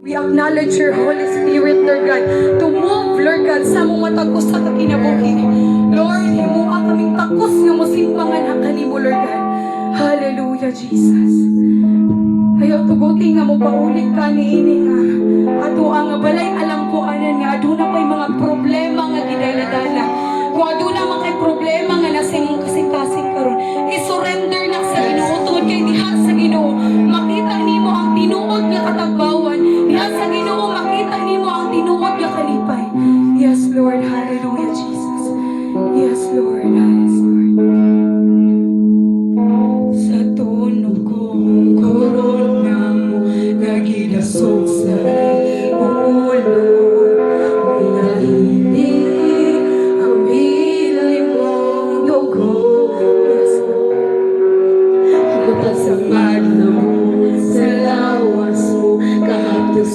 We acknowledge your Holy Spirit, Lord God, to move, Lord God, sa mong matagos sa kakinabuhi. Lord, himua kaming takos nga mo simpangan ang kanimo, Lord God. Hallelujah, Jesus. Ayaw tugutin nga mo paulit ka ni ini nga. Ato ang balay alam ko anan nga, aduna pa'y mga problema nga gidaladala. Kung aduna man kay problema nga nasing kasing-kasing karon, i-surrender na sa Ginoo tungod kay diha sa Ginoo. Makita nimo ang tinuod nga katagbawan. Diha sa Ginoo makita nimo ang tinuod nga kalipay. Yes, Lord. Hallelujah, Jesus. Yes, Lord. Yes, Lord. Sa tunog kong korona mo, nagidasog sa iyong ulo. Nahinig ang bilay mong dugo. Yes, Lord. Matasamad na mo sa lawas mo, kahapos